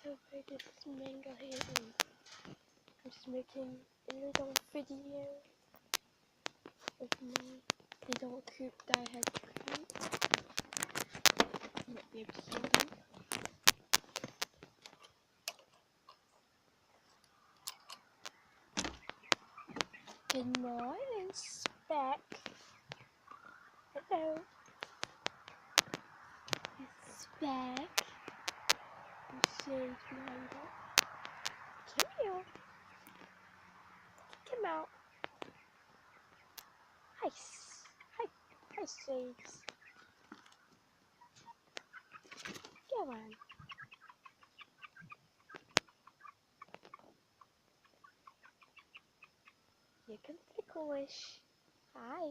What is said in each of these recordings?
Okay, this is Mango here and I'm just making a little video of my little coop that I had to create. You might be able to hear them. Good morning, Speck. Hello. It's Speck. You saved my dog. Come here. Come out. Hi. Hi, Saves. Go on. You can ticklish. Hi.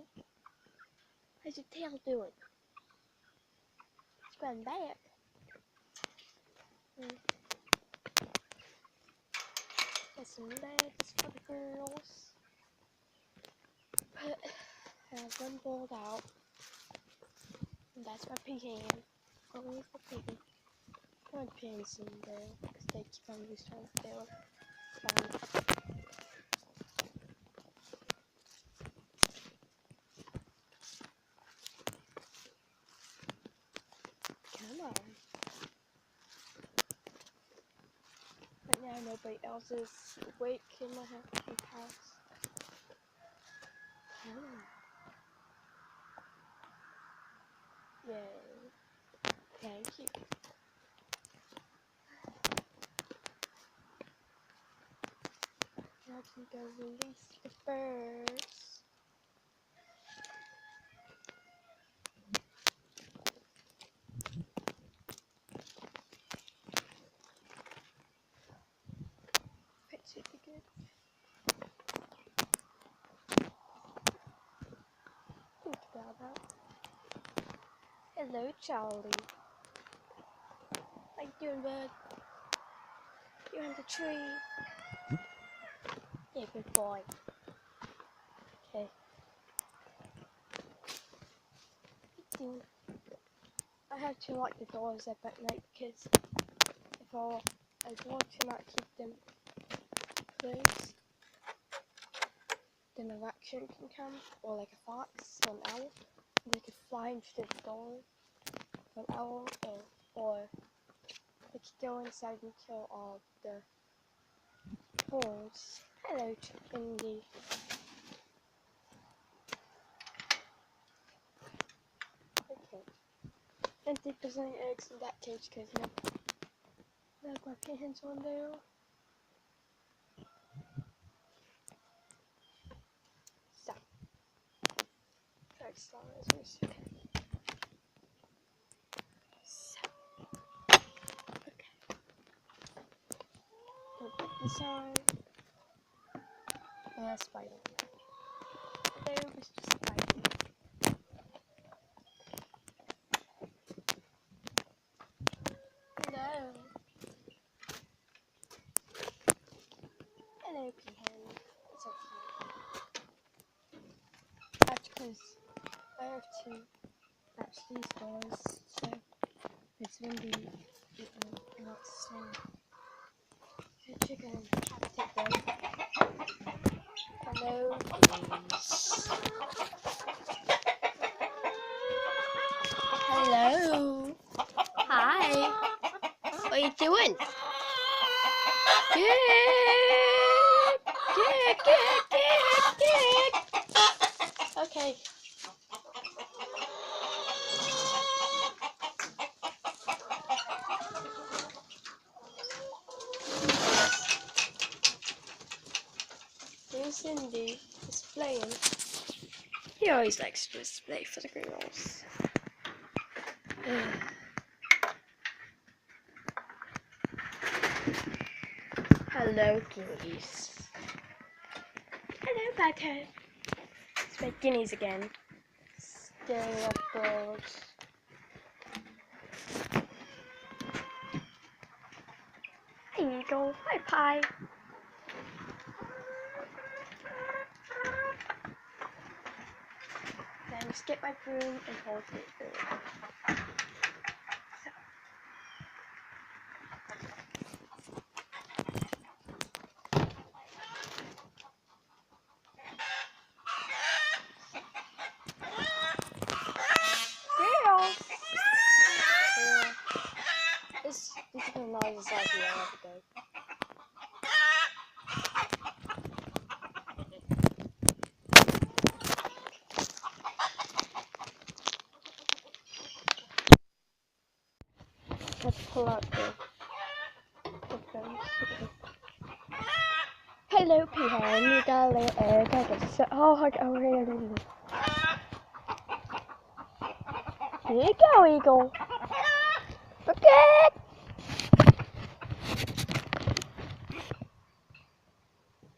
How's your tail doing? It's going back. Got some legs for the girls. But I have them balled out. And that's my pecan. Always the piggy. I want pins in there because they keep on losing their fun. Come on. Right now nobody else is awake in my house. Come on. Yay. Thank you. Now I can go release the birds. That should be good. Think about that. Hello, Charlie. How you doing, bud? You on the tree? Yeah, good boy. Okay. I have to lock the doors up at night because if I want to not keep them closed, then a raccoon can come, or like a fox, or an owl, and they could fly into the door of an owl, or they could go inside and kill all the birds. Hello, Indy. Okay. 20% eggs in that cage because no my hands on there. So, try to start as music. So, okay. We'll put this on. And a spider. There was just a spider. Hello. Hello, peahen. It's okay. That's because I have to match these doors, so it's windy and not so. The chicken have to take them. Hello, please. Hello. Hi. What are you doing? Good. Okay. Here's Cindy displaying. He always likes to display for the girls. Hello, guineas. Hello, Butter. It's my guineas again. Staring at birds. Hi, Eagle. Hi, Pie. Then just get my broom and hold it. Oh, now he's like the other day. Let's pull out the headphones. Okay. Hello, Peahen. You got a little egg. I guess so. Oh, here you go, Eagle. Okay.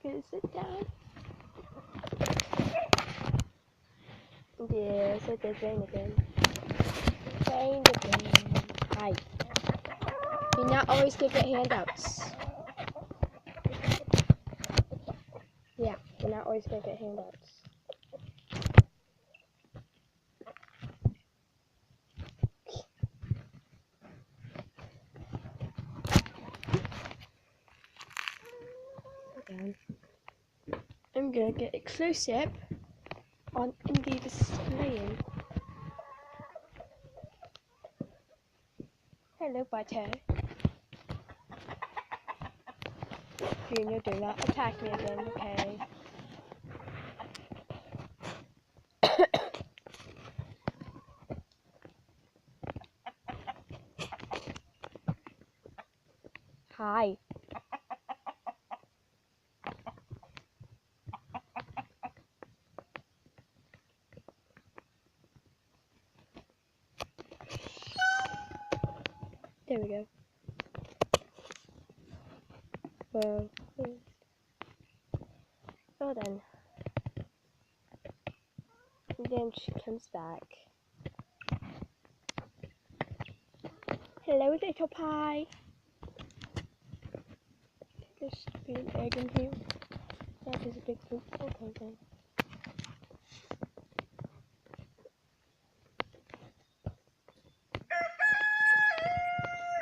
Gonna sit down. Yes, it is rain again. Rain again. Hi. You're not always gonna get handouts. Yeah, you're not always gonna get handouts. I'm gonna get exclusive on indie displaying. Hello, Butter. Junior, do not attack me again, okay? Hi. There we go. Well, well then. And then she comes back. Hello, little pie. There's should be an egg in here. That is a big poop. Okay then.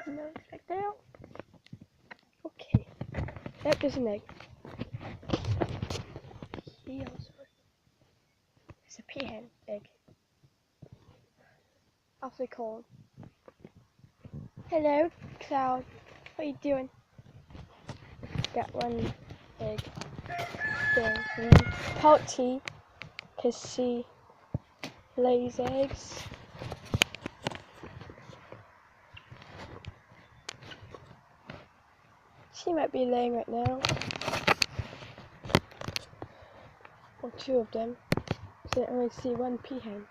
No, like that. Okay. Yep, there's an egg. It's a peahen egg. Awfully cold. Hello, Cloud. What are you doing? Got one egg there. Pouty, because she lays eggs. She might be laying right now. Or two of them. So I only see one peahen.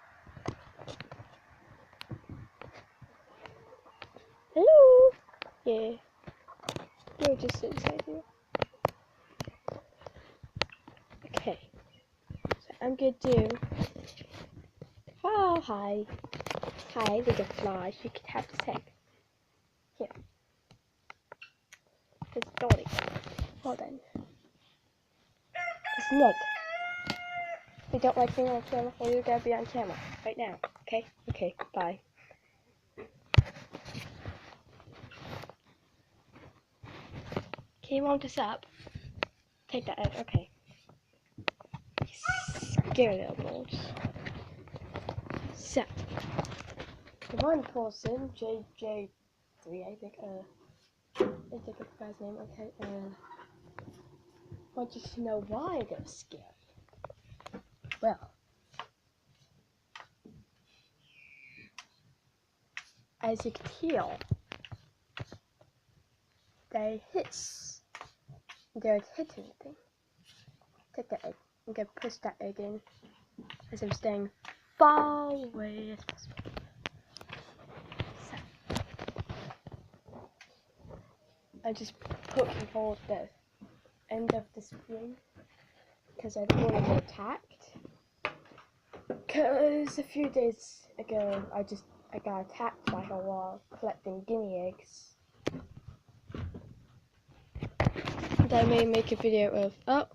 Hello! Yeah. You're just inside here. Okay. So I'm gonna do. Oh, hi. Hi, little fly. You can have this egg. Here. It's Dolly. Well then. It's Nick. If you don't like being on camera, well, you gotta be on camera. Right now. Okay? Okay, bye. Can you warm this up? Take that egg. Okay. Scary little balls. So. The one person, JJ3, I think, I think the guy's name, okay, want you to know why they're scary. Well, as you can hear, they hiss. They don't hit anything. Take that egg. I'm gonna push that egg in as I'm staying far away as possible. So, I'm just poking holes at the end of the spring because I don't want to get attacked. Because a few days ago, I got attacked by her while collecting guinea eggs. And I may make a video of, oh,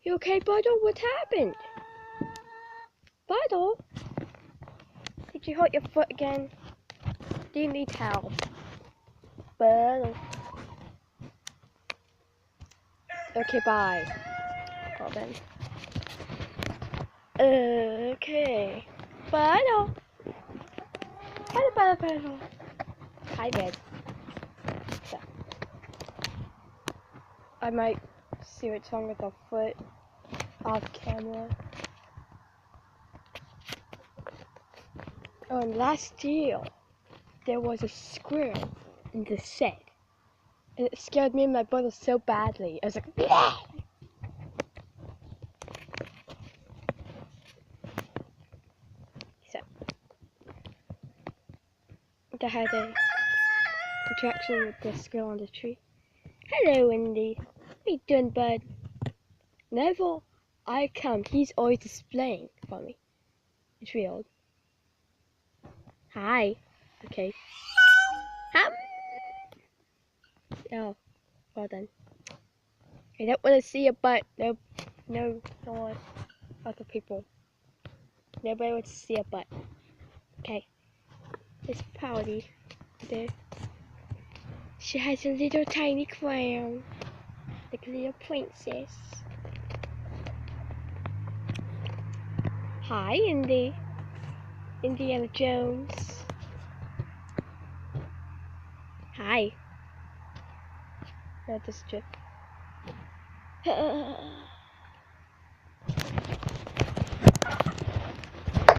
you okay, Buddle? What happened? Buddle? Did you hurt your foot again? Do you need help? Buddle. Okay, bye. Well then. Okay. Buddle. Buddle. Hi, Dad. I might see what's wrong with the foot off camera. Oh, and last year there was a squirrel in the set, and it scared me and my brother so badly. I was like, "Bleh!" So I had a interaction with the squirrel on the tree. Hello, Wendy. What you doing, bud? Whenever I come, he's always displaying for me. It's weird. Hi. Okay. Oh, well done. I don't want to see your butt. No, no, no other people. Nobody wants to see your butt. Okay. It's Pouty. There. She has a little tiny crown. Like a little princess. Hi, Indy. Indiana Jones. Hi. Not this trip.